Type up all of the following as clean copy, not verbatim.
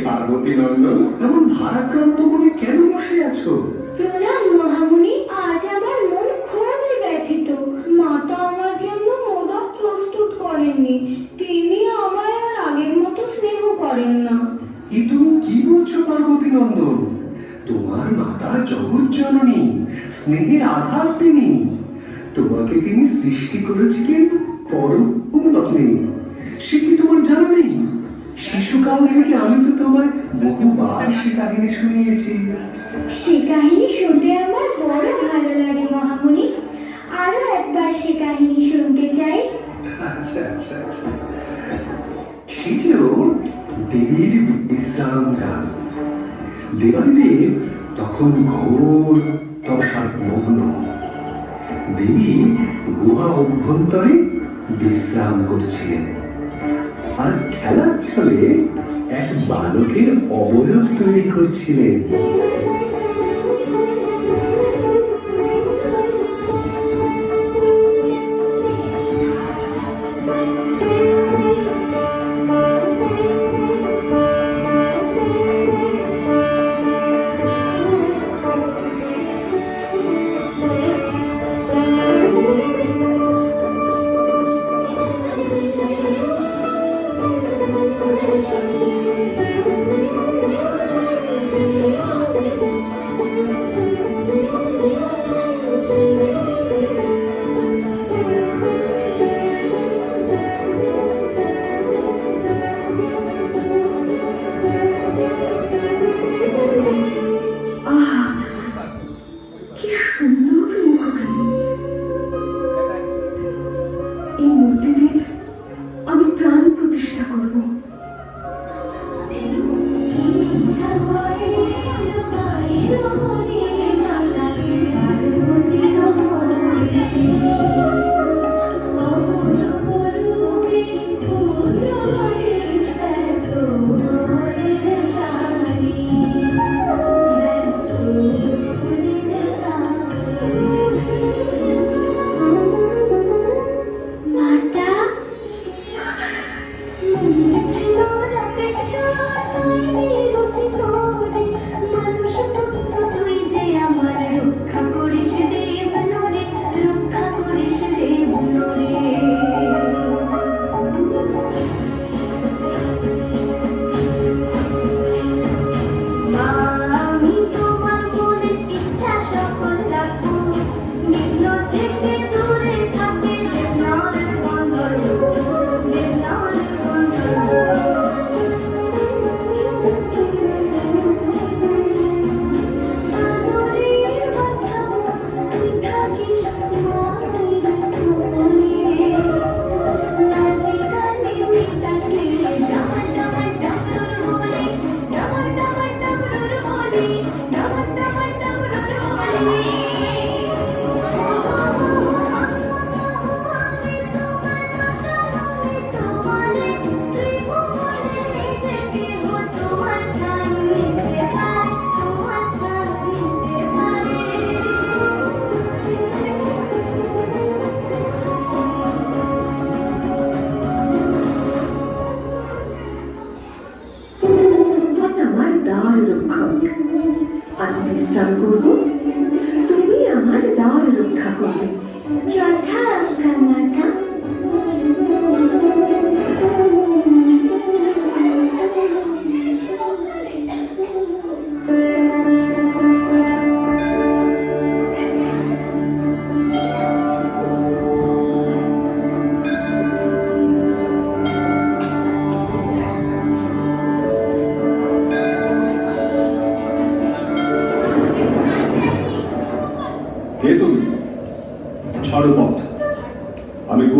পার্বতী নন্দন, এমন ভারাক্রান্ত মনে কেন বসে আছো? প্রণাম মহামুনি, আজ আমার মন খুবই ব্যথিত। মাতা আমার জন্য মোদক প্রস্তুত করেননি। তিনি আমায় আর আগের মতো স্নেহ করেন না। এ তুমি কি বলছো পার্বতী নন্দন? তোমার মাতা জগৎ জননী, স্নেহের আধার তিনি। তোমাকে তিনি সৃষ্টি করেছিলেন পরম যত্নে। সে কি তোমার জানা নেই? শিশুকাল থেকে আমি তো তোমায় বহুবার সে কাহিনী শুনিয়েছি। সে কাহিনী শুনতে আমার বড় ভালো লাগে মহামুনি। আরো একবার সে কাহিনী শুনতে চাই। আচ্ছা আচ্ছা আচ্ছা, সে ছিল দেবীর বিশ্রাম গান। দেবাদিদেব তখন ঘোর তপস্যায় মগ্ন। দেবী গুহা অভ্যন্তরে বিশ্রাম করছিলেন আর খেলার ছলে এক বালকের অবয়ব তৈরি করছিলেন।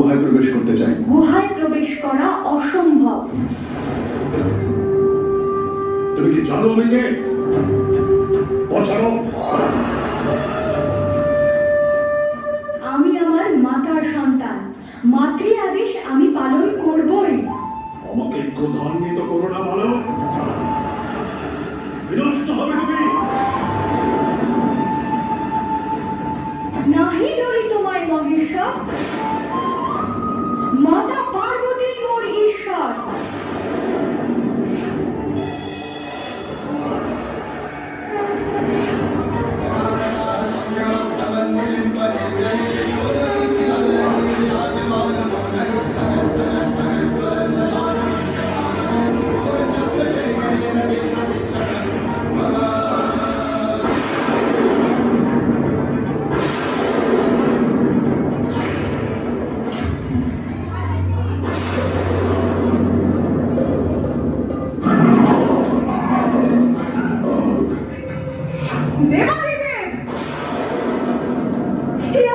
গুহায় প্রবেশ করতে চাই। গুহায় প্রবেশ করা অসম্ভব। তুমি কি জানো আমি কে? বছরও আমি আমার মাতার সন্তান, মাতৃ আদেশ আমি পালন করবই। আমাকে ক্রোধান্বিত করো না, ভালো বিনষ্ট হবে তুমি। নাহি ডরি তোমায় মহেশ্বর, মাতা পার্বতী মোর ঈশ্বর।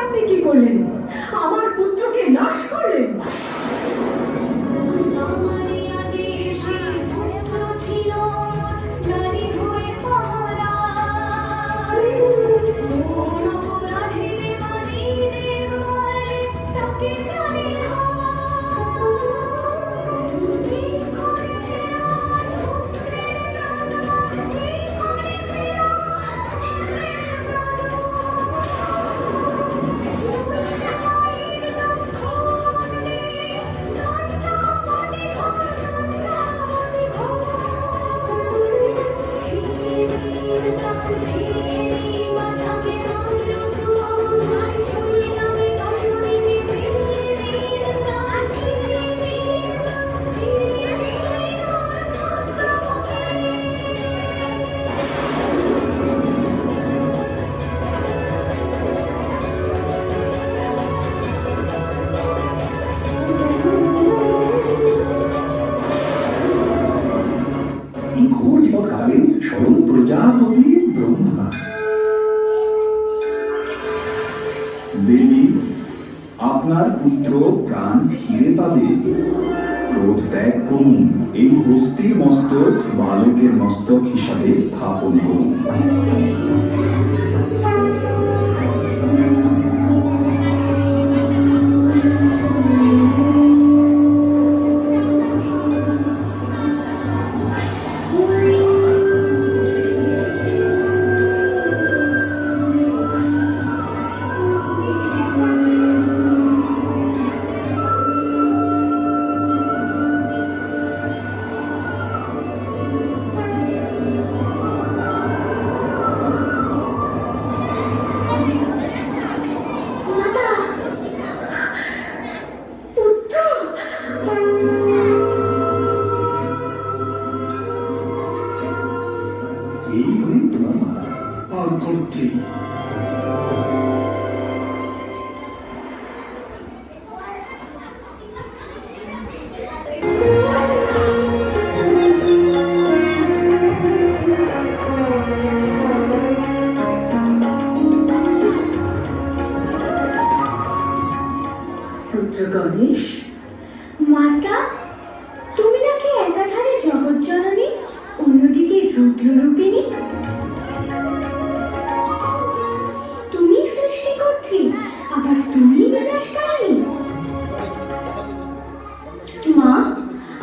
আপনি কি করলেন? আমার পুত্রকে নাশ করলেন। স্বয়ং প্রজাপতি ব্রহ্মা। দেবী, আপনার পুত্র প্রাণ ফিরে পাবে। ক্রোধ ত্যাগ করুন, এই হস্তির মস্তক বালকের মস্তক হিসাবে স্থাপন করুন। এই হয়ে তোমার মা আর কর্ত্রী। পুত্র গণেশ, মাতা তুমি নাকি একাধারে জগৎ জননী, অন্যদিকে রুদ্ররূপিণী। তুমি সৃষ্টিকর্ত্রী, আবার তুমি বিনাশকারিণী। মা,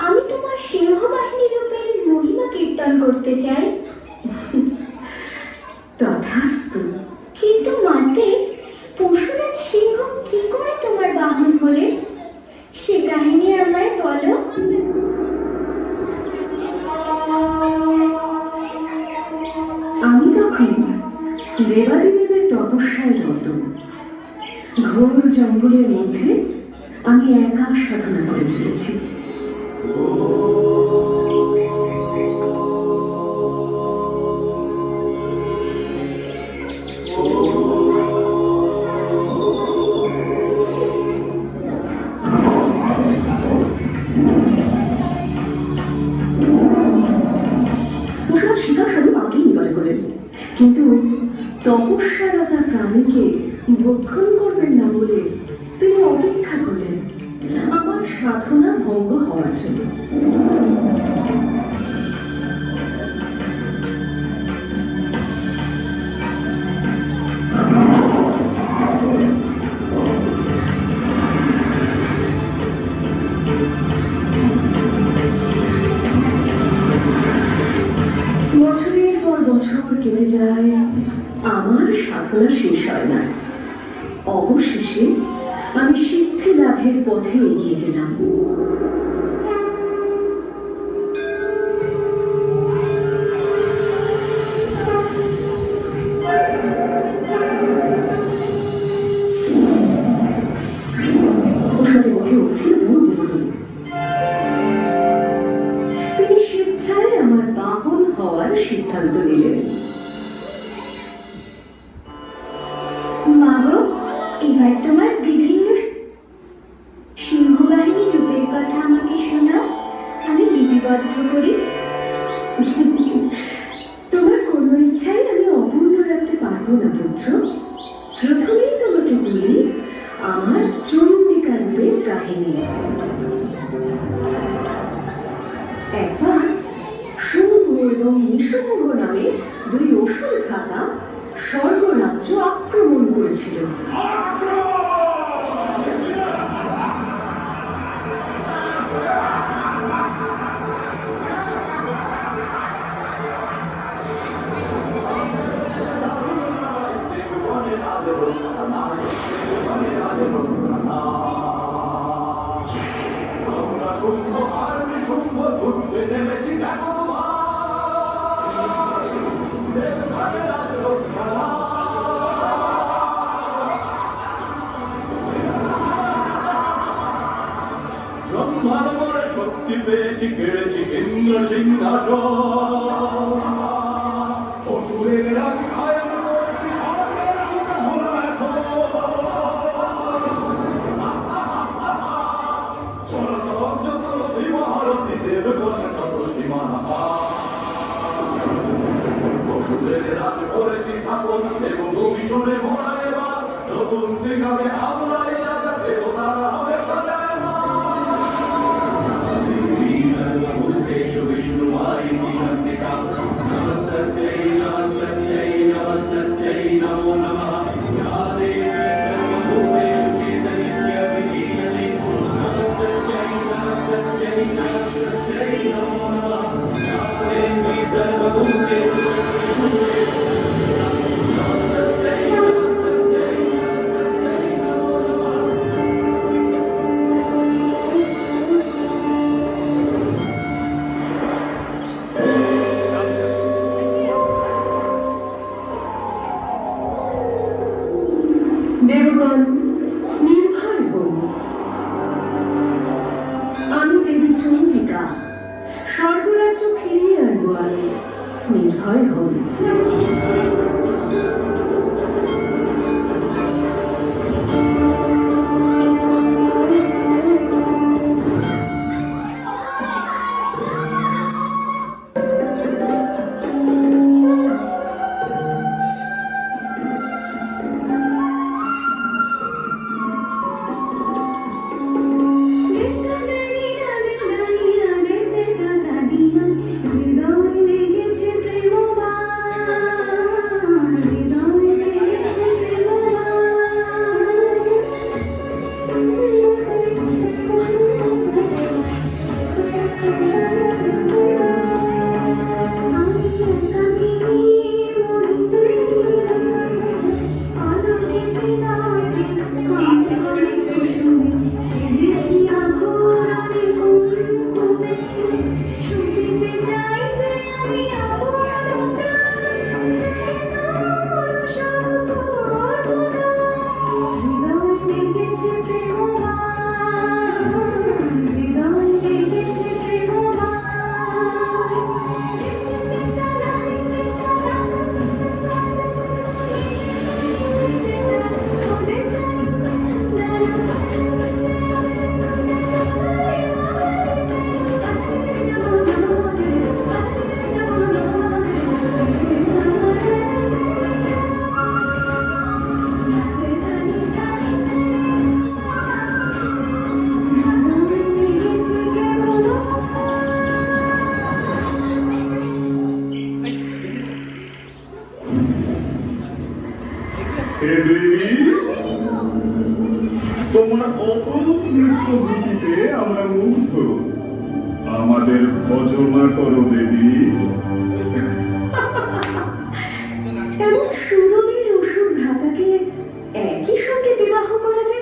আমি তোমার সিংহবাহিনী রূপের মহিমা কীর্তন করতে চাই। তথাস্তু। কিন্তু মাতে, পশুরাজ সিংহ কি করে তোমার বাহন হলে? সে কাহিনী আমায় বলো। আমি তখন দেবাদিদেবের তপস্যায় রত। ঘোর জঙ্গলের মধ্যে আমি একা সাধনা করে চলেছি। কিন্তু তপস্যারতা প্রাণীকে ভক্ষণ করবেন না বলে তিনি অপেক্ষা করলেন। আমার সাধনা ভঙ্গ হওয়ার জন্য। বছরের পর বছর কেটে যায়, আমার সাধনা শেষ হয় না। অবশেষে আমি সিদ্ধি লাভের পথে এগিয়ে গেলাম। তিনি স্বেচ্ছায় আমার বাহন হওয়ার সিদ্ধান্ত নিলেন। মা গো, এবার তোমার বিভিন্ন সিংহবাহিনী রূপের কথা আমাকে শোনাও, আমি লিপিবদ্ধ করি। তোমার কোনো ইচ্ছাই আমি অপূর্ণ রাখতে পারবো না পুত্র। প্রথমেই তোমাকে বলি আমার চন্ডিকা রূপের কাহিনী। একবার শুম্ভ এবং নিশুম্ভ নামে দুই অসুর ভ্রাতা স্বর্গরাজ্য আক্রমণ করেছিল। শক্তি পেয়েছি, কেড়েছি ইন্দ্র সিংহাসন। অসুরের রাজি খায় আমি করছি স্বর্গের মুখে ভোলা এখন। স্বর্গ যত নদী মহারথী দেব করে শত সীমানা। অসুরের রাজ করেছি স্থাপন এবং অভিশনে ভরা এবার নতুন দিঘাতে আমরা এই রাজা দেবতারা হবে সজায়। দেবগণ নির্ভয় হন, আমি দেবী চন্ডিকা স্বর্গরাজ্য ফিরিয়ে আনবো। আমি নির্ভয় হন। অপরূপ নৃত্যভূতিতে আমরা মুগ্ধ। আমাদের ভজনা করো দেবী। এমন সুরবীর অসুর ভ্রাতাকে একই সঙ্গে বিবাহ করা যে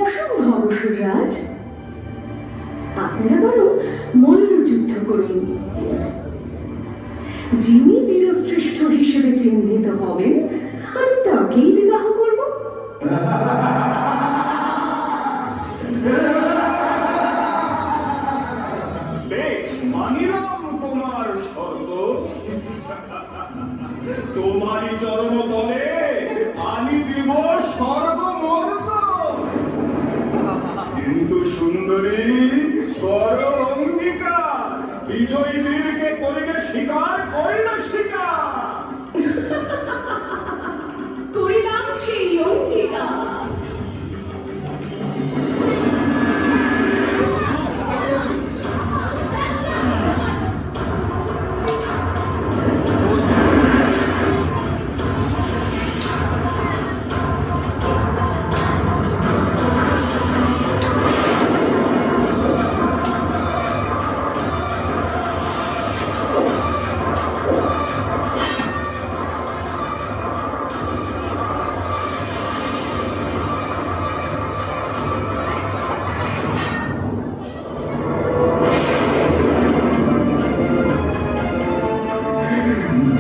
অসম্ভব অসুররাজ। আপনারা বরং মল্লযুদ্ধ করুন। যিনি বীরশ্রেষ্ঠ হিসেবে চিহ্নিত হবেন আমি তাকেই বিবাহ করব। বেশ মানিলাম তোমার শর্ত। তোমারই চরণ তলে আমি দিব স্বর্গ মর্ত। কিন্তু সুন্দরী করো অঙ্গীকার, বিজয়ী বীরকে করিলে স্বীকার করিলে স্বীকার। করিলাম সেই অঙ্গীকার।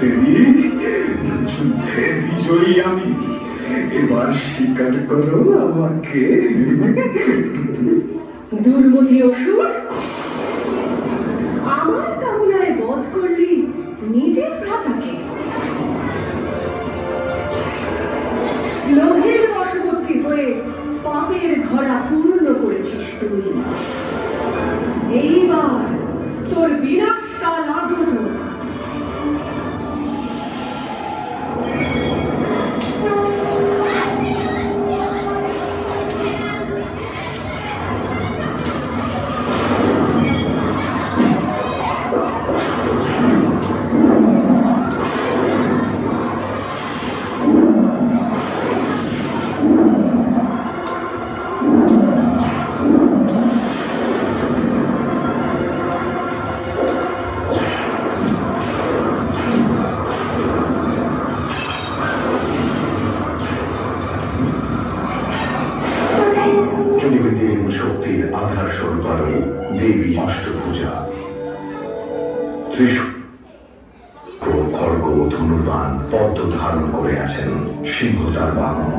দেবী, যুদ্ধে বিজয়ী আমি। এবার স্বীকার করো আমাকে। দুর্মতি অসুর, আমার কামনায় বধ করলি নিজের ভ্রাতাকে। লোহের বশবর্তী হয়ে পাপের ঘোড়া পূর্ণ করেছিস তুই। এইবার তোর বিনাশকাল আগত। চলিবেদের শক্তির আধার স্বরূপারণী দেবী অষ্টভুজা। ত্রিশূল, খড়গ, ধনুর্বাণ, পদ্ম ধারণ করে আছেন। সিংহ তার বাহন।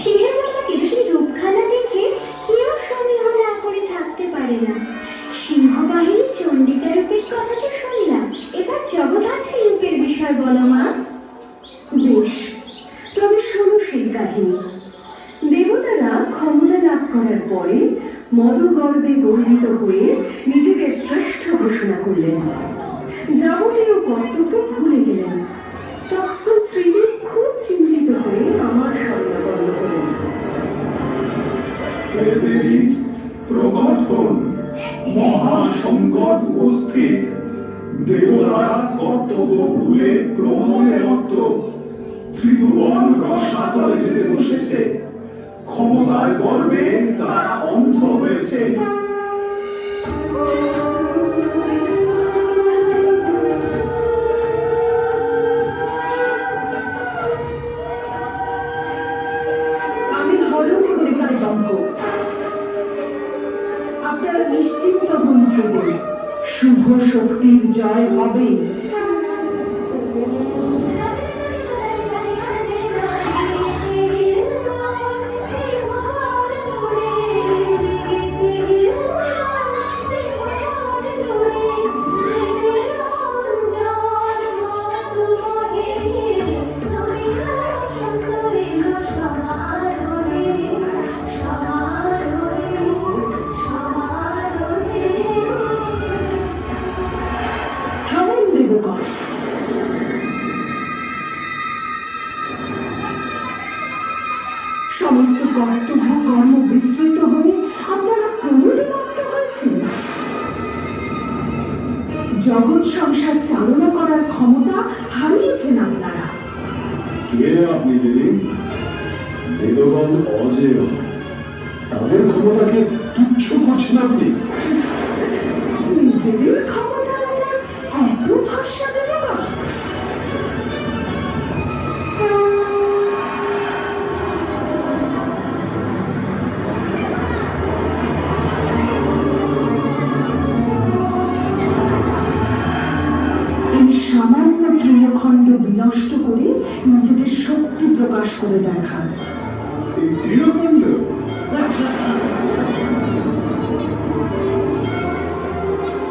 সিংহের মতো কেরোসিন রূপখানা দেখে কেউ সমীহ না করে থাকতে পারে না। সিংহবাহিনী চণ্ডিকা রূপের কথা তো শুনলাম, এবার জগদ্ধাত্রী রূপের বিষয় বলো মা। বেশ, তবে শোনো সেই কাহিনী। দেবতারা ক্ষমতা লাভ করার পরে মদগর্বে গর্বিত হয়ে নিজেদের শ্রেষ্ঠ ঘোষণা করলেন। যাবতীয় কর্তব্য ভুলে গেলেন। তখন ত্রিদেব খুব চিন্তিত হয়ে আমার স্বর্ণাপন্ন করেন। হে দেবী, প্রকট হন, মহাসংকট উপস্থিত। দেবতারা কর্তব্য ভুলে ক্রমণে মত্ত ত্রিভুবন রসাতলে যেতে বসেছে। ক্ষমতার গর্বে তারা অন্ধ হয়েছে। আমি হরণ করিবার দম্ভ। আপনারা নিশ্চিন্ত হন ত্রিদেব, শুভ শক্তির জয় হবে। সমস্ত কর্তব্য কর্ম বিস্তৃত হয়ে আপনারা ক্রমবিমুক্ত হয়েছেন। জগৎ সংসার চালনা করার ক্ষমতা হারিয়েছেন আপনারা। কে আপনি দেবী? দেবগণ অজেয়, তাদের ক্ষমতাকে তুচ্ছ করছেন আপনি। নিজেদের ক্ষমতার উপর এত ভরসা দিল না। এই সামান্য তৃণখণ্ড বিনষ্ট করে নিজেদের শক্তি প্রকাশ করে দেখান। এই তৃণখণ্ড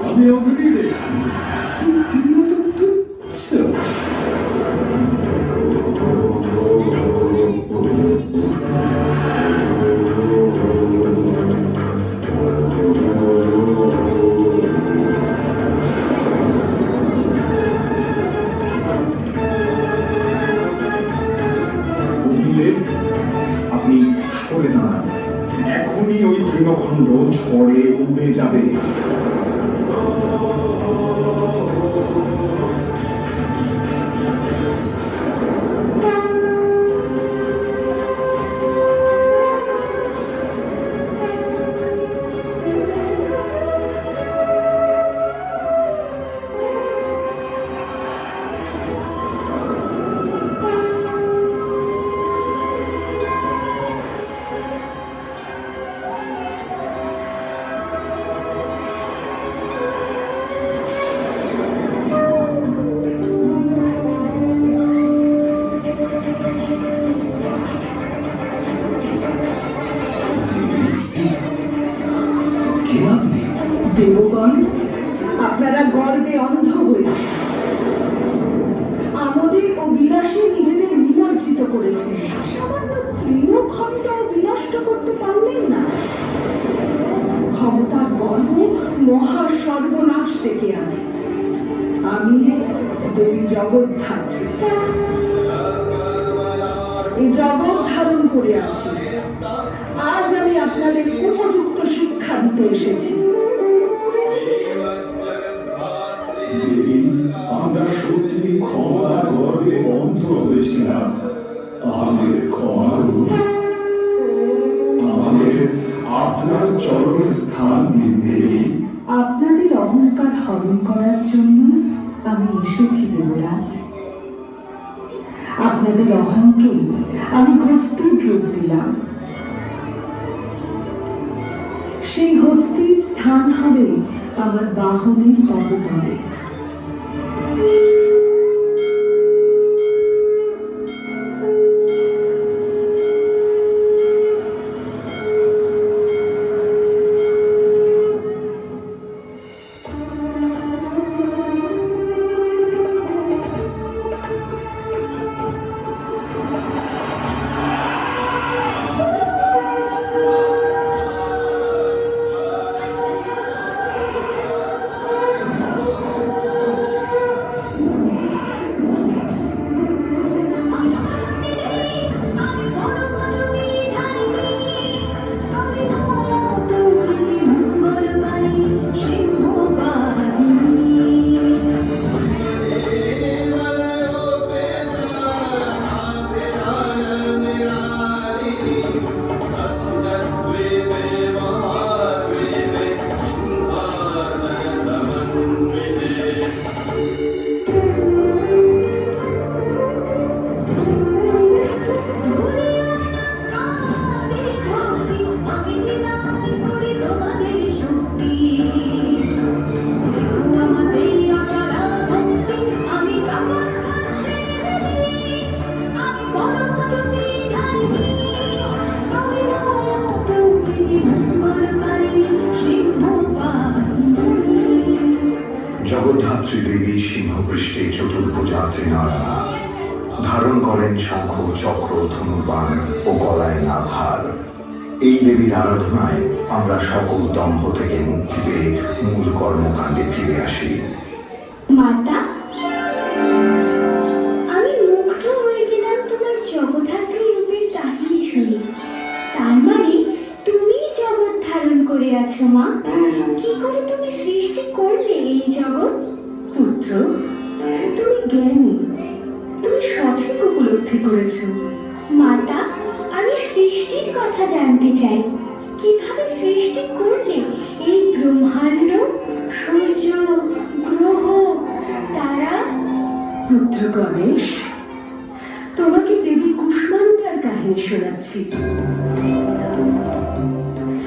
আমি অগ্নি রে, এই তৃণ তো তুচ্ছ। আপনি সরে দাঁড়ান, এখনই ওই তৃণখণ্ড ঝড়ে উড়ে যাবে। কে আপনি? দেবগণ, আপনারা গর্বে অন্ধ হয়েছে, আমোদে ও বিলাসে নিজেদের নিমজ্জিত করেছেন। সামান্য তৃণখণ্ড বিনষ্ট করতে পারলেন না। ক্ষমতার গর্ব মহা সর্বনাশ ডেকে আনে। আমি দেবী জগদ্ধাত্রী, এই জগৎ ধারণ করে আছি। আজ আমি আপনাদের উপযুক্ত শিক্ষা দিতে এসেছি। দেবী, আমরা সত্যি ক্ষমতা গর্বে অন্ধ হয়েছিলাম, আমাদের ক্ষমা করুন। আমাদের আপনার চরণে স্থান দিন দেবী। আপনাদের অহংকার হরণ করার জন্য আমি এসেছি দেবরাজ। আপনাদের অহংকে আমি হস্তির রূপ দিলাম। সেই হস্তির স্থান হবে আমার বাহনের পদতলে। জগদ্ধাত্রী দেবী সিংহপৃষ্ঠে চতুর্ভুজা ত্রিনয়না, ধারণ করেন শঙ্খ চক্র ধনুর্বাণ ও গলায় নাভার। এই দেবীর আরাধনায় আমরা সকল দম্ভ থেকে মুক্তি পেয়ে মূল কর্মকাণ্ডে ফিরে আসি। মাতা, আমি মুগ্ধ হয়ে গেলাম তোমার জগদ্ধাত্রী রূপের কাহিনী শুনে। তার মানে তুমি জগৎ ধারণ করে আছো মা। কি করে তুমি সৃষ্টি করলে এই জগৎ? পুত্র, তুমি জ্ঞানী, তুমি সঠিক উপলব্ধি করেছ। মাতা, আমি সৃষ্টির কথা জানতে চাই। কিভাবে সৃষ্টি করলে এই ব্রহ্মাণ্ড, সূর্য, গ্রহ, তারা? পুত্র গণেশ, তোমাকে দেবী কুষ্মান্ডার কাহিনী শোনাচ্ছি।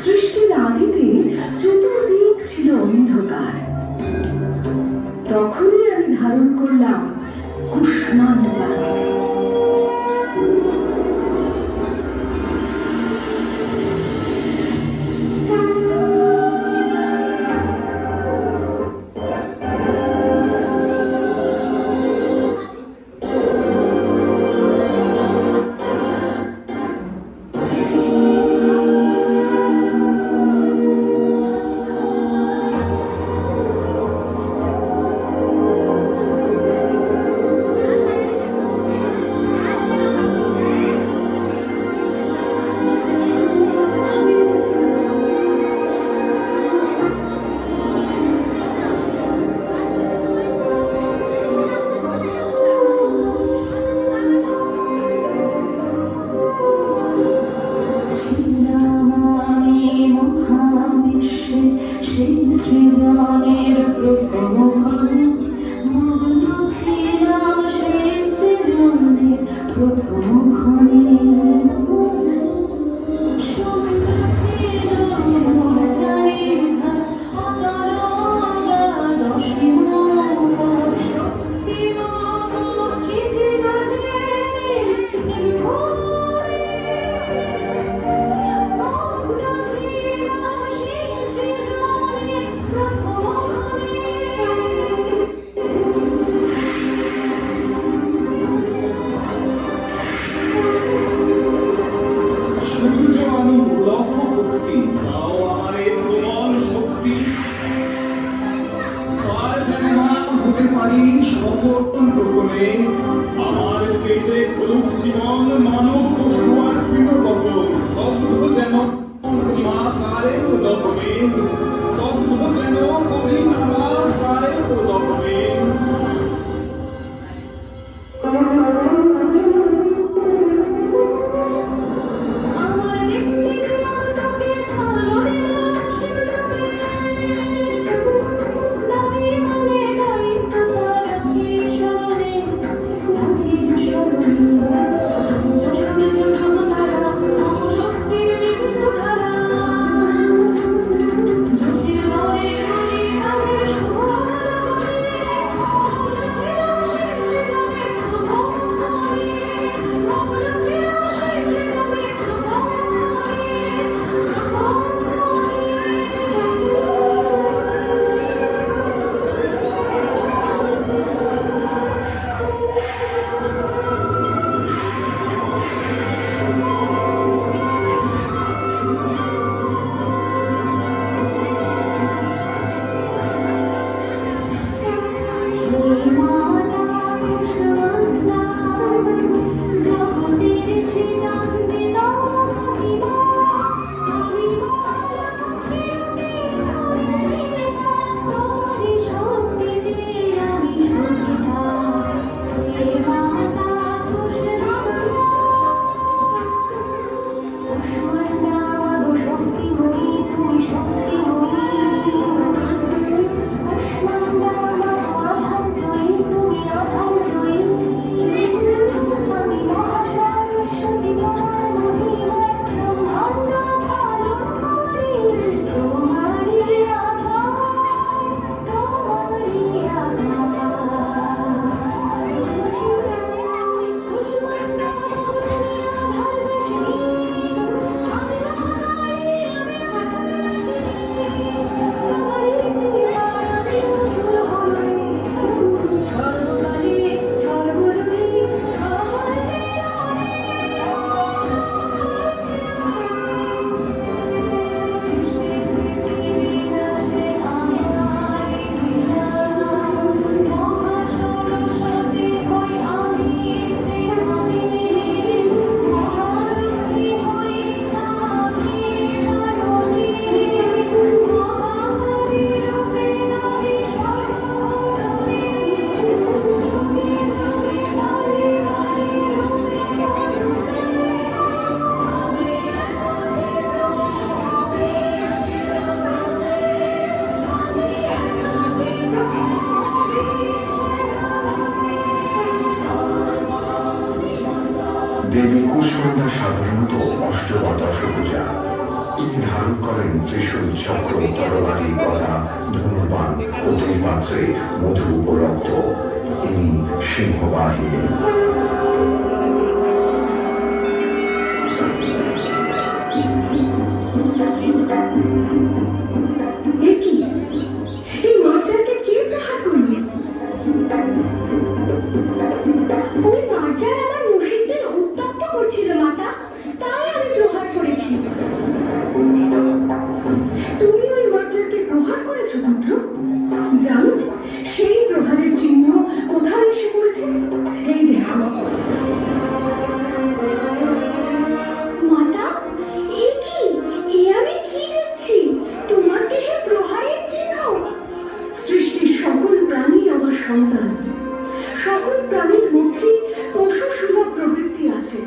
সৃষ্টির আদিতে চতুর্দিক ছিল অন্ধকার। তখনই আমি ধারণ করলাম কুষ্মান্ডা। সাধারণত অষ্ট বা দশভুজা। তিনি ধারণ করেন ত্রিশূল, চক্র, তরবারি, গদা, ধনুর্বাণ ও দুই পাত্রে মধু ও রক্ত। ইনি সিংহবাহিনী। এ কি? এই মাচাকে কে প্রহার করবে? ওই মার্জার আমার মুশিকদের উত্তপ্ত করছিল মাতা, তাই আমি প্রহার করেছি। তুমি ওই মাচাকে প্রহার করেছো পুত্র? জানো সেই প্রহারের চিহ্ন কোথায় এসে পড়েছে? এই দেখো। মাতা, এ কি? এ আমি কি দেখছি? তোমার দেহে প্রহারের চিহ্ন। সৃষ্টির সকল প্রাণী আমার সন্তান। সকল প্রাণীর মধ্যে পশু সুলভ প্রবৃত্তি আছে।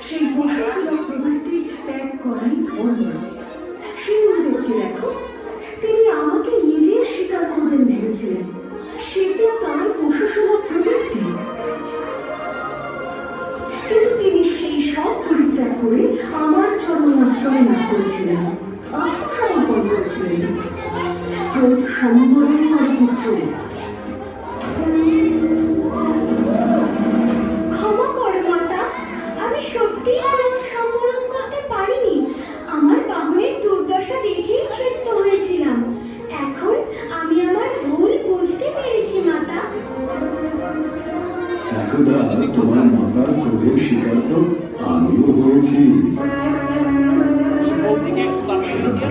সেই পশু সুলভ প্রবৃত্তি ত্যাগ করাই ধর্ম। সিংহদেবকে দেখো, তিনি আমাকে নিজের স্বীকার করবেন ভেবেছিলেন। সেটা তার পশু সুলভ প্রবৃত্তি। কিন্তু তিনি সেই সব পরিত্যাগ করে আমার চরণ আশ্রয় লাভ করেছিলেন, আত্মসমর্পণ করেছিলেন। ক্রোধ সম্বরণ করে পুত্র। ক্ষমা করো মাতা, আমি সত্যি ক্রোধ সম্বরণ করতে পারিনি। আমার বাহনের দুর্দশা দেখেই ক্ষিপ্ত হয়েছিলাম। এখন আমি আমার ভুল বুঝতে পেরেছি মাতা। একদা তোমার মাতার ক্রোধের শিকার তো আমিও হয়েছি।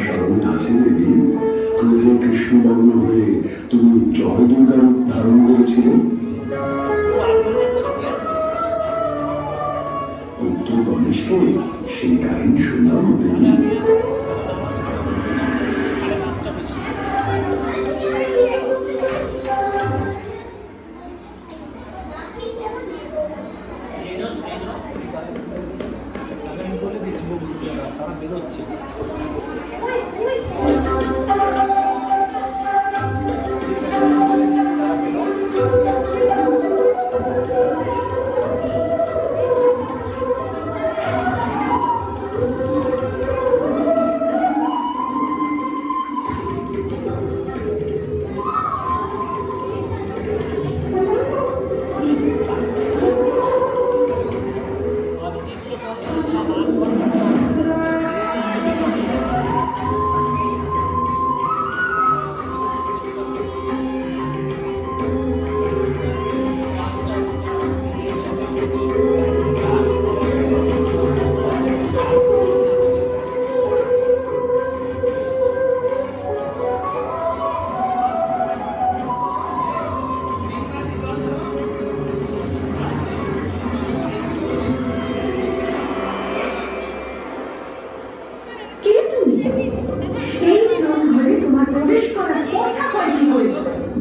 স্মরণ আছে দেবী, ক্রোধে কৃষ্ণবাবু হয়ে তুমি জয় দুর্গার রূপ ধারণ করেছিলে। পুত্র গণেশকে সেই কাহিনী শোনাও দেবী।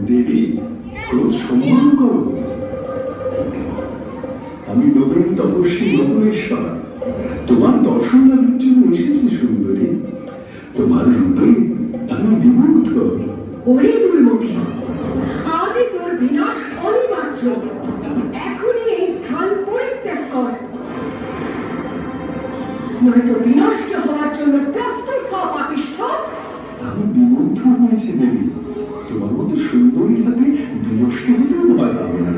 দেবী, ক্রোধ সম্মান করো। আমি নবীন তপস্বী নবলেশ্বর, তোমার দর্শন লাভের জন্য এসেছি সুন্দরী। তোমার রূপে আমি বিমুগ্ধ। ওরে দুর্মতি, আজই তোর বিনাশ অনিবার্য। এখনই এই স্থান পরিত্যাগ কর, নয়তো বিনষ্ট হওয়ার জন্য প্রস্তুত হ পাপিষ্ঠ। আমি বিমুগ্ধ হয়েছি দেবী, তোমার মতো সুন্দরী হাতে বিনষ্ট হতেও ভয় পাবো না।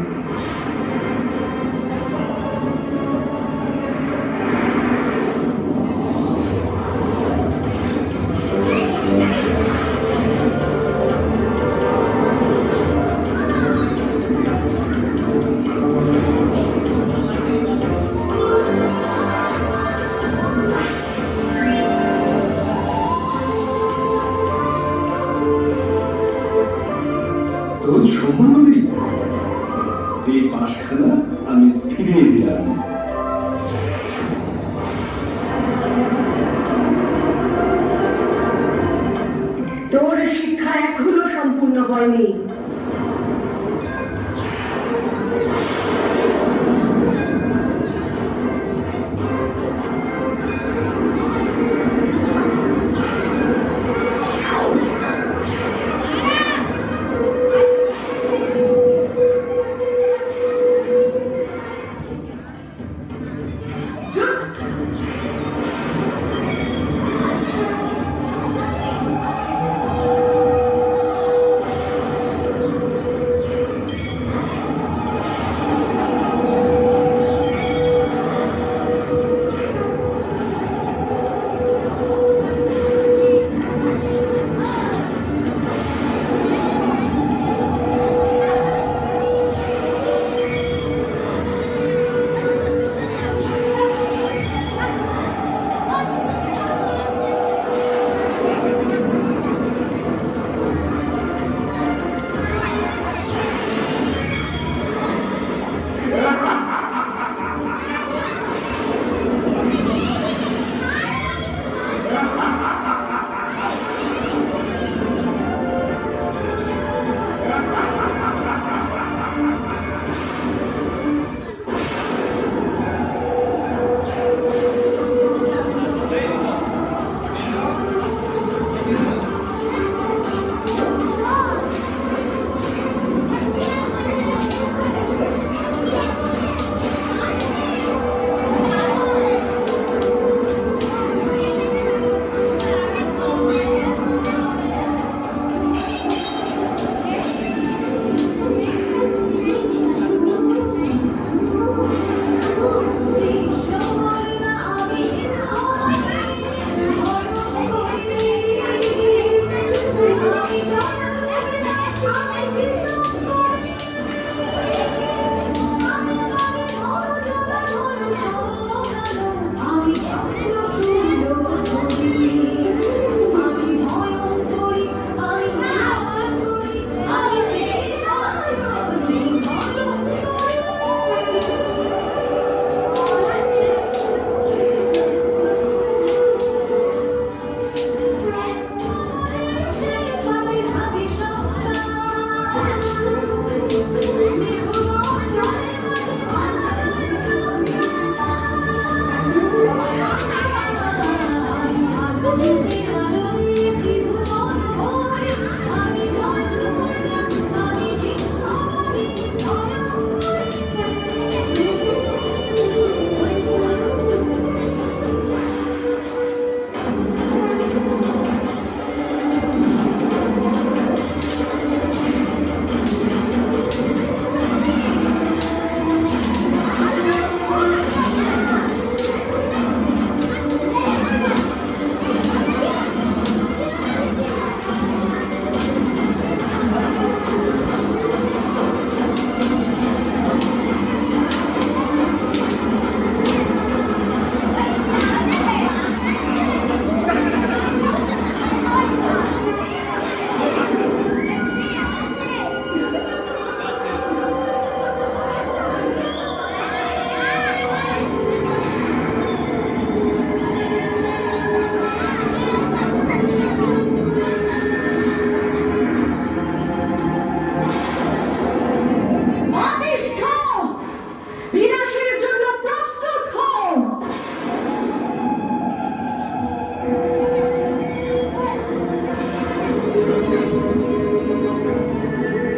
সম্পূর্ণই এই পাশখানা আমি ফিরিয়ে দিলাম। তোর শিক্ষা এখনো সম্পূর্ণ হয়নি।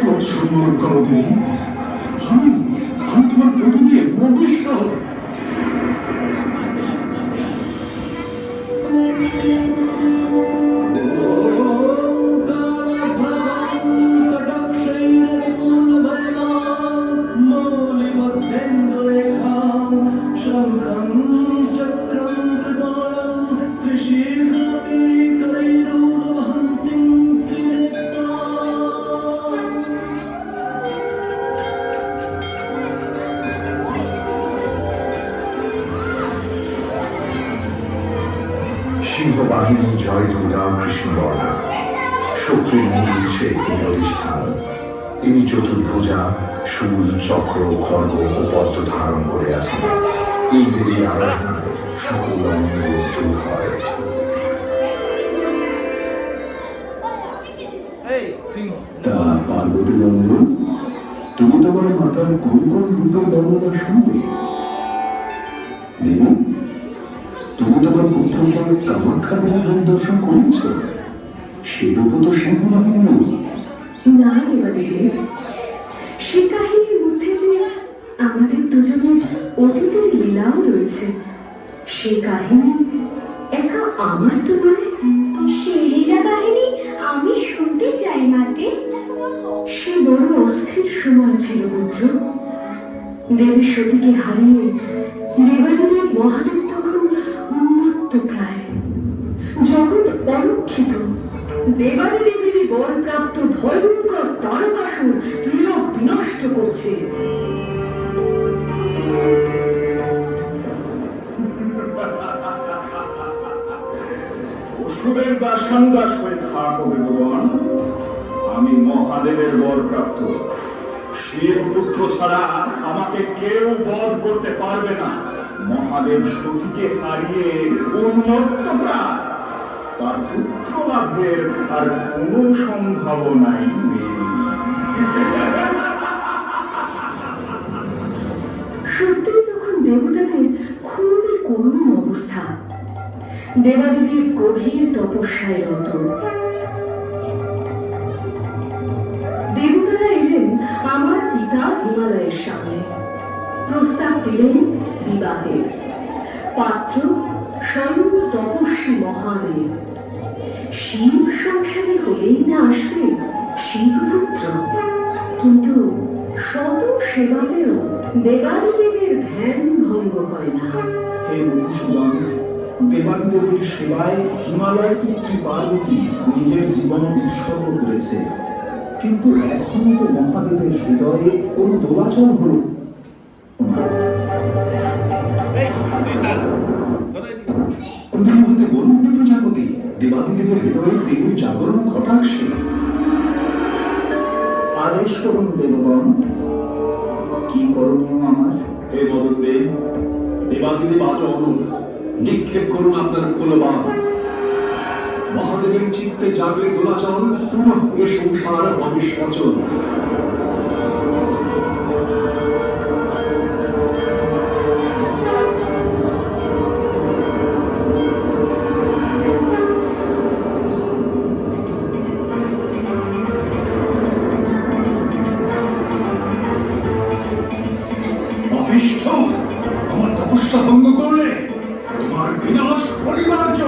প্রচ্ছন্ন করো দেবী। আমি তোমার প্রতিদিন ভবিষ্যৎ। সিংহবাহিনী জয় দুর্গা কৃষ্ণবর্ণা। শক্তির মূল উৎসে তিনি অধিষ্ঠান। তিনি চতুর্ভুজা, শূল, চক্র, খড়গ ও পদ্ম ধারণ করে আছেন। এই দেবীর আরাধনায় সকল অঙ্গ দূর হয়। তা পার্বতী নন্দন, তুমি তোমার মাতার কোন কোন রূপের বর্ণনা শুনবে? দেবী, তুমি তোমার পুত্রকে কামাখ্যা দেবীর দর্শন করেছ? সে রূপ তো সিংহবাহিনী নয়। না দেবাদেবী, সে কাহিনীর মধ্যে যে আমাদের দুজনের অতীতের লীলাও রয়েছে, সে কাহিনী একা আমার তো নয়। সেই লীলা কাহিনী আমি শুনতে চাই মাতে। সে বড় অস্থির সময় ছিল পুত্র। দেবী সতীকে হারিয়ে দেবাদেবীর মহাদেব তখন উন্মত্ত প্রায়। জগৎ অরক্ষিত। দেবাদেবীর বরপ্রাপ্ত ভয়ঙ্কর তারকাসুর ত্রিলোক বিনষ্ট করছে। অসুরের দাসান্দাস হয়ে থাকো ভগবান। আমি মহাদেবের বরপ্রাপ্ত। শিব পুত্র ছাড়া আমাকে কেউ বধ করতে পারবে না। মহাদেব সতীকে হারিয়ে উন্মত্ত প্রায়। তার পুত্র লাভের আর কোনো সম্ভাবনাই নেই। সত্যি তখন দেবতাদের খুবই করুণ অবস্থা। দেবাদেবীর গভীর তপস্যায় রত। দেবতারা এলেন আমার পিতা হিমালয়ের সামনে। প্রস্তাব দিলেন বিবাহের। পাত্র স্বয়ং তপস্বী মহাদেব। শিব সংসারে হলেই না আসবে শিবপুত্র। কিন্তু শত সেবাতেও দেবাদেবীর ধ্যান ভঙ্গ হয় না। হে মধুসূদন, দেবাদেবীর সেবায় হিমালয় পুত্রী পার্বতী নিজের জীবন উৎসর্গ করেছে। কিন্তু এখনো তো মহাদেবের হৃদয়ে কোন দোলাচল হল বলুন প্রজাপতি, দেবাদিদেবের হৃদয়ে প্রেমের জাগরণ ঘটাচ্ছে। আদেশ করুন দেবগণ, কি করণীয় আমার? হে মদনদেব, দেবাদিদেব আজ অনুর নিক্ষেপ করুন আপনার কুলবান। মহাদেবের চিত্তে জাগলে দোলাচল, পুনঃ এ সংসার হবে সচল। অভিষ্ট, আমার তপস্যা ভঙ্গ করলে তোমার বিনাশ পরিমার্য।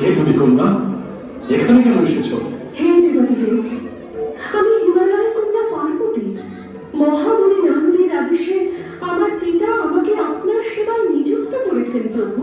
কে তুমি কন্যা? এখানে কেন এসেছো? হে দেবাদিদেব, আমি হিমালয় কন্যা পার্বতী। মহামুনি নারদের আদেশে আমার পিতা আমাকে আপনার সেবায় নিযুক্ত করেছেন প্রভু।